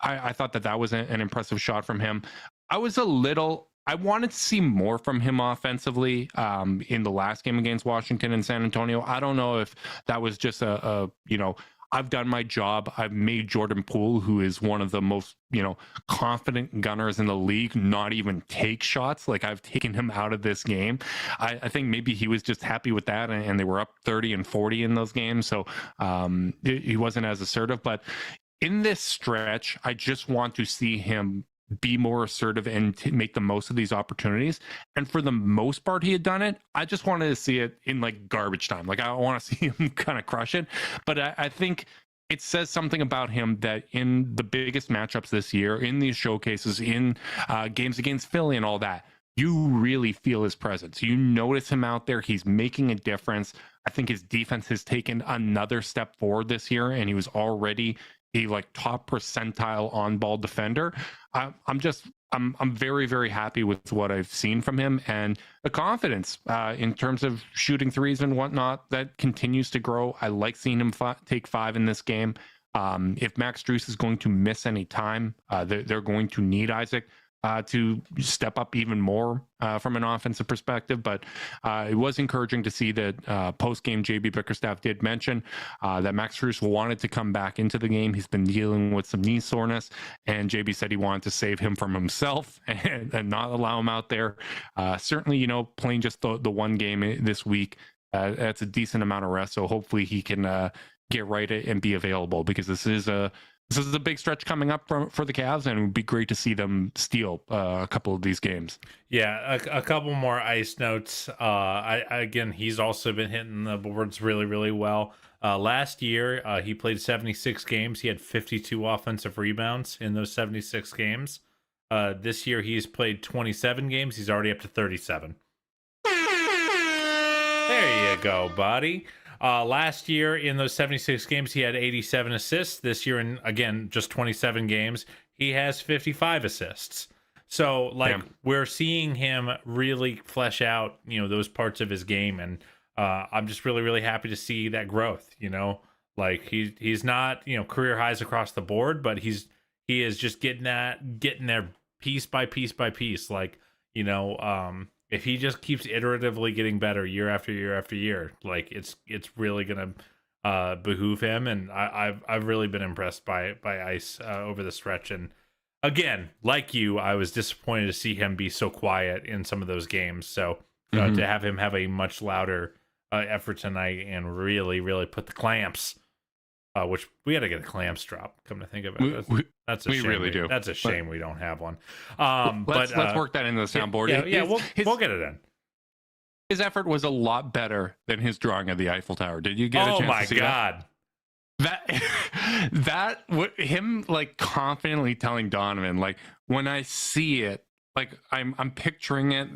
I thought that was an impressive shot from him. I wanted to see more from him offensively in the last game against Washington and San Antonio. I don't know if that was just I've done my job. I've made Jordan Poole, who is one of the most, confident gunners in the league, not even take shots. Like I've taken him out of this game. I think maybe he was just happy with that, and they were up 30 and 40 in those games. So he wasn't as assertive, but in this stretch, I just want to see him be more assertive and make the most of these opportunities. And for the most part, he had done it. I just wanted to see it in like garbage time. Like I want to see him kind of crush it. But I think it says something about him that in the biggest matchups this year, in these showcases, in games against Philly and all that, you really feel his presence. You notice him out there. He's making a difference. I think his defense has taken another step forward this year, and he was already a top percentile on ball defender. I'm just I'm very, very happy with what I've seen from him, and the confidence in terms of shooting threes and whatnot that continues to grow. I like seeing him take 5 in this game. If Max Strus is going to miss any time, they're going to need Isaac to step up even more from an offensive perspective. But it was encouraging to see that post-game JB Bickerstaff did mention that Max Strus wanted to come back into the game. He's been dealing with some knee soreness, and JB said he wanted to save him from himself and not allow him out there. Certainly, playing just the one game this week, that's a decent amount of rest. So hopefully he can get right and be available, because this is a big stretch coming up for the Cavs, and it would be great to see them steal a couple of these games. Yeah, a couple more ice notes. Again, he's also been hitting the boards really, really well. Last year, he played 76 games. He had 52 offensive rebounds in those 76 games. This year, he's played 27 games. He's already up to 37. There you go, buddy. Last year in those 76 games, he had 87 assists. This year, in again just 27 games, he has 55 assists. So, we're seeing him really flesh out, those parts of his game, and I'm just really, really happy to see that growth. He's not career highs across the board, but he is just getting there piece by piece by piece. If he just keeps iteratively getting better year after year after year, it's really gonna behoove him. And I've really been impressed by Ice over the stretch. And again, like you, I was disappointed to see him be so quiet in some of those games. So to have him have a much louder effort tonight and really, really put the clamps. Which we got to get a clamps drop. Come to think of it, that's a shame. Really do. That's a shame we don't have one. Let's work that into the soundboard. We'll get it in. His effort was a lot better than his drawing of the Eiffel Tower. Did you get a chance to see God. That him confidently telling Donovan, when I see it, I'm picturing it.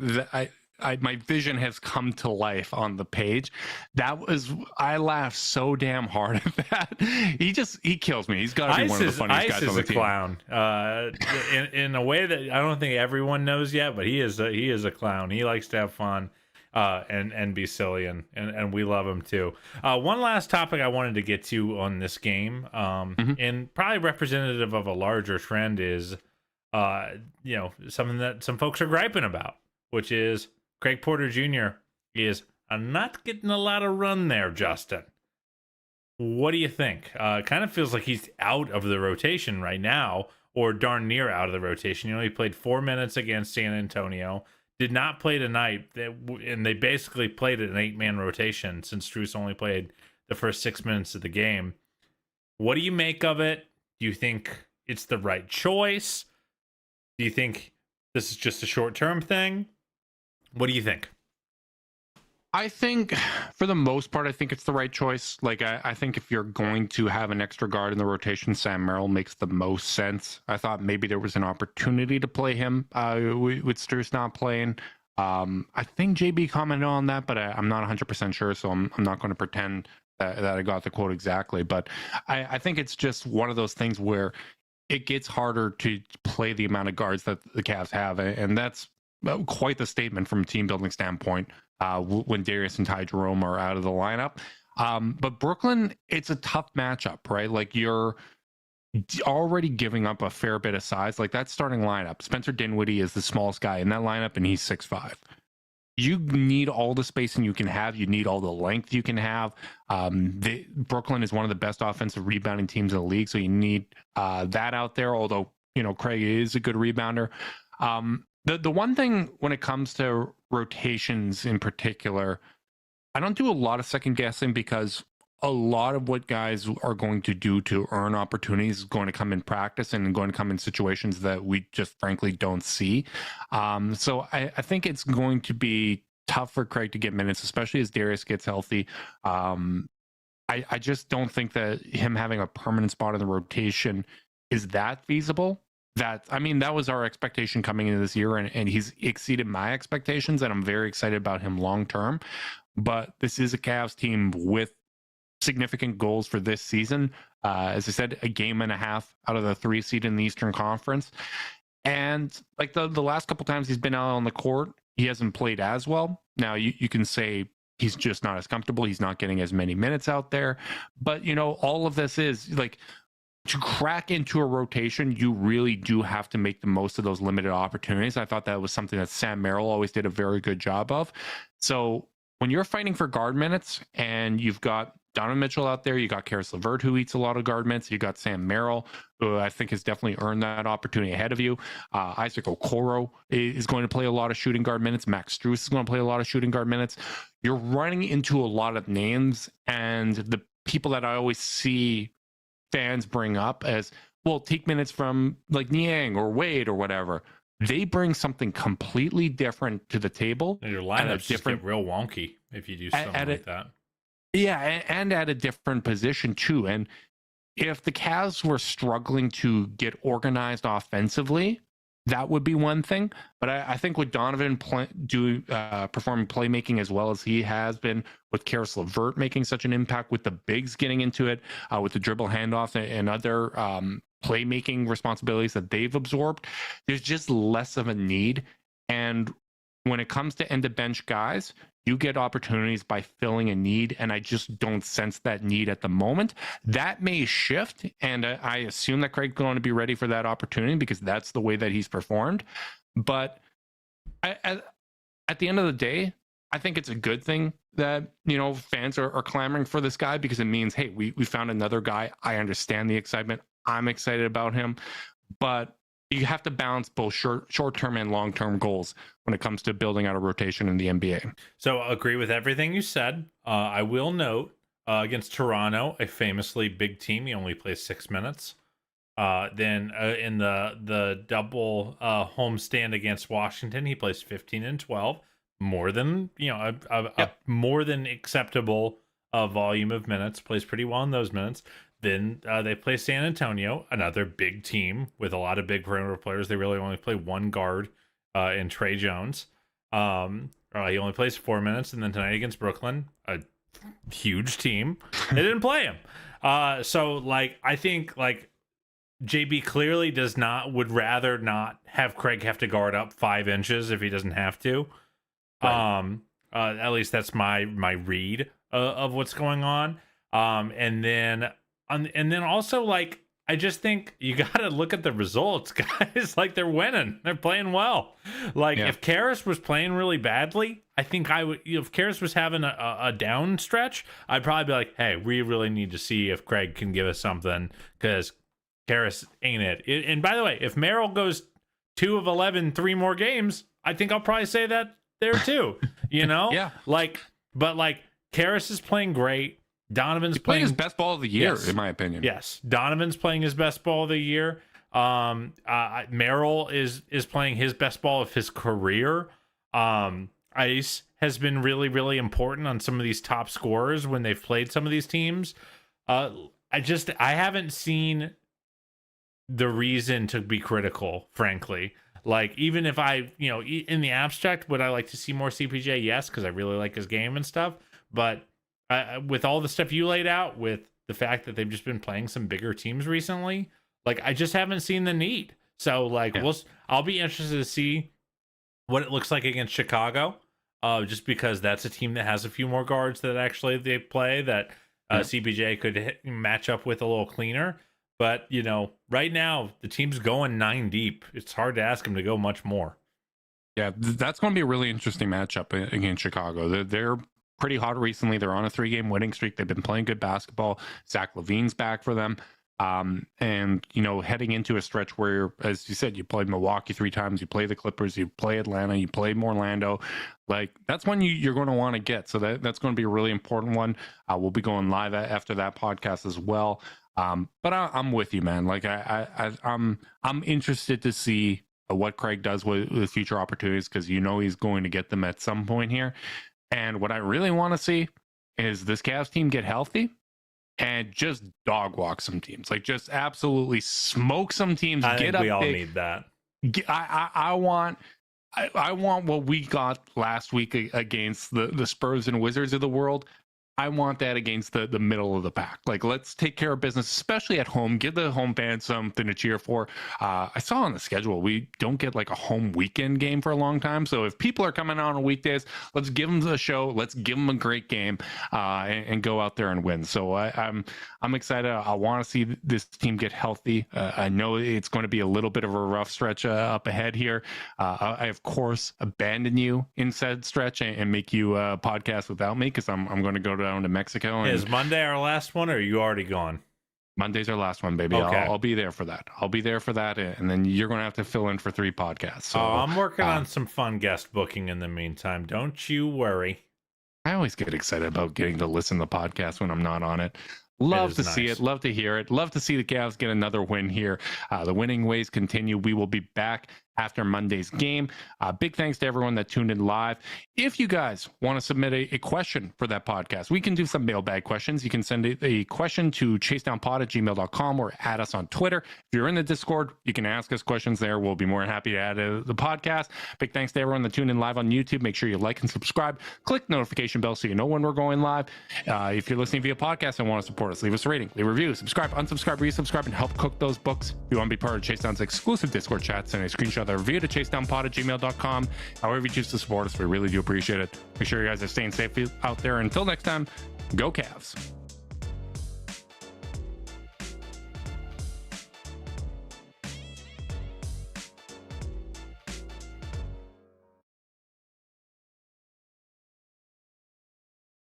My vision has come to life on the page. I laughed so damn hard at that. He kills me. He's got to be one of the funniest guys on the team. Ice is a clown, in a way that I don't think everyone knows yet, but he is a clown. He likes to have fun and be silly, and we love him too. One last topic I wanted to get to on this game, and probably representative of a larger trend, is something that some folks are griping about, which is Craig Porter Jr. is not getting a lot of run there, Justin. What do you think? Kind of feels like he's out of the rotation right now, or darn near out of the rotation. He played 4 minutes against San Antonio, did not play tonight, and they basically played an 8-man rotation since Strus only played the first 6 minutes of the game. What do you make of it? Do you think it's the right choice? Do you think this is just a short-term thing? What do you think? I think, for the most part, I think it's the right choice. I think if you're going to have an extra guard in the rotation, Sam Merrill makes the most sense. I thought maybe there was an opportunity to play him with Strus not playing. I think JB commented on that, but I'm not 100% sure, so I'm not going to pretend that I got the quote exactly. But I think it's just one of those things where it gets harder to play the amount of guards that the Cavs have, and that's quite the statement from a team building standpoint when Darius and Ty Jerome are out of the lineup. But Brooklyn, it's a tough matchup, right? You're already giving up a fair bit of size. That starting lineup, Spencer Dinwiddie is the smallest guy in that lineup, and he's 6'5". You need all the spacing you can have. You need all the length you can have. Brooklyn is one of the best offensive rebounding teams in the league, so you need that out there, although, Craig is a good rebounder. The one thing when it comes to rotations in particular, I don't do a lot of second guessing, because a lot of what guys are going to do to earn opportunities is going to come in practice and going to come in situations that we just frankly don't see. So I think it's going to be tough for Craig to get minutes, especially as Darius gets healthy. I just don't think that him having a permanent spot in the rotation is that feasible. That was our expectation coming into this year, and he's exceeded my expectations, and I'm very excited about him long term. But this is a Cavs team with significant goals for this season. As I said, a game and a half out of the 3 seed in the Eastern Conference. And like the last couple times he's been out on the court, he hasn't played as well. Now you can say he's just not as comfortable. He's not getting as many minutes out there. But, all of this is like to crack into a rotation, you really do have to make the most of those limited opportunities. I thought that was something that Sam Merrill always did a very good job of. So when you're fighting for guard minutes and you've got Donovan Mitchell out there, you got Karis LeVert, who eats a lot of guard minutes. You got Sam Merrill, who I think has definitely earned that opportunity ahead of you. Isaac Okoro is going to play a lot of shooting guard minutes. Max Strus is going to play a lot of shooting guard minutes. You're running into a lot of names, and the people that I always see fans bring up as, well, take minutes from like Niang or Wade or whatever. They bring something completely different to the table. And your lineups just get real wonky if you do something like that. Yeah, and at a different position too. And if the Cavs were struggling to get organized offensively, that would be one thing. But I think with Donovan performing playmaking as well as he has been, with Karis LeVert making such an impact, with the bigs getting into it, with the dribble handoff and other playmaking responsibilities that they've absorbed, there's just less of a need. And when it comes to end of bench guys, you get opportunities by filling a need, and I just don't sense that need at the moment. That may shift, and I assume that Craig's going to be ready for that opportunity because that's the way that he's performed. But at the end of the day, I think it's a good thing that, fans are clamoring for this guy, because it means, hey, we found another guy. I understand the excitement. I'm excited about him. But you have to balance both short-term and long-term goals when it comes to building out a rotation in the NBA. So agree with everything you said. I will note against Toronto, a famously big team, he only plays 6 minutes. Then in the double homestand against Washington, he plays 15 and 12, more than a more than acceptable volume of minutes. Plays pretty well in those minutes. Then they play San Antonio, another big team with a lot of big perimeter players. They really only play one guard in Trey Jones. He only plays 4 minutes. And then tonight against Brooklyn, a huge team, they didn't play him. So, like, I think, like, JB clearly would rather not have Craig have to guard up 5 inches if he doesn't have to. Right. At least that's my read of what's going on. And then also, like, I just think you got to look at the results, guys. Like, they're winning. They're playing well. Like, if Karis was playing really badly, I think I would, if Karis was having a down stretch, I'd probably be like, hey, we really need to see if Craig can give us something, because Karis ain't it. And by the way, if Merrill goes 2 of 11, 3 more games, I think I'll probably say that there too, Yeah. Like, but like, Karis is playing great. Donovan's playing his best ball of the year, yes, in my opinion. Yes, Donovan's playing his best ball of the year. Merrill is playing his best ball of his career. Ice has been really, really important on some of these top scorers when they've played some of these teams. I haven't seen the reason to be critical, frankly. Like, even if in the abstract, would I like to see more CPJ? Yes, because I really like his game and stuff. But with all the stuff you laid out, with the fact that they've just been playing some bigger teams recently, like, I just haven't seen the need. So, like, I'll be interested to see what it looks like against Chicago, just because that's a team that has a few more guards that actually they play that CPJ could match up with a little cleaner. But, right now, the team's going 9 deep. It's hard to ask them to go much more. Yeah, that's going to be a really interesting matchup against Chicago. They're pretty hot recently. They're on a 3-game winning streak. They've been playing good basketball. Zach LaVine's back for them. And, heading into a stretch where, as you said, you played Milwaukee 3 times, you play the Clippers, you play Atlanta, you play Orlando. Like, that's one you're going to want to get. So that's going to be a really important one. We'll be going live after that podcast as well. But I'm with you, man. Like, I'm interested to see what Craig does with future opportunities, because he's going to get them at some point here. And what I really want to see is this Cavs team get healthy and just dog walk some teams. Like, just absolutely smoke some teams. I think we all need that. I want what we got last week against the Spurs and Wizards of the world. I want that against the middle of the pack. Like, let's take care of business, especially at home. Give the home fans something to cheer for. I saw on the schedule, we don't get like a home weekend game for a long time. So if people are coming out on weekdays, let's give them a show. Let's give them a great game and go out there and win. So I'm excited. I want to see this team get healthy. I know it's going to be a little bit of a rough stretch up ahead here. I of course abandon you in said stretch and make you podcast without me because I'm going to go down to Mexico. And is Monday our last one, or are you already gone? Monday's our last one, baby. Okay. I'll be there for that. I'll be there for that, and then you're going to have to fill in for 3 podcasts. So I'm working on some fun guest booking in the meantime. Don't you worry. I always get excited about getting to listen to the podcast when I'm not on it. Love to see it. Love to hear it. Love to see the Cavs get another win here. The winning ways continue. We will be back after Monday's game. Big thanks to everyone that tuned in live. If you guys want to submit a question for that podcast, we can do some mailbag questions. You can send a question to chasedownpod@gmail.com or add us on Twitter. If you're in the Discord, you can ask us questions there. We'll be more than happy to add to the podcast. Big thanks to everyone that tuned in live on YouTube. Make sure you like and subscribe. Click the notification bell so you know when we're going live. If you're listening via podcast and want to support us, leave us a rating, leave a review, subscribe, unsubscribe, resubscribe, and help cook those books. If you want to be part of Chase Down's exclusive Discord chat, send a screenshot of the review to chasedownpod@gmail.com. However you choose to support us, we really do appreciate it. Make sure you guys are staying safe out there. Until next time, go Cavs.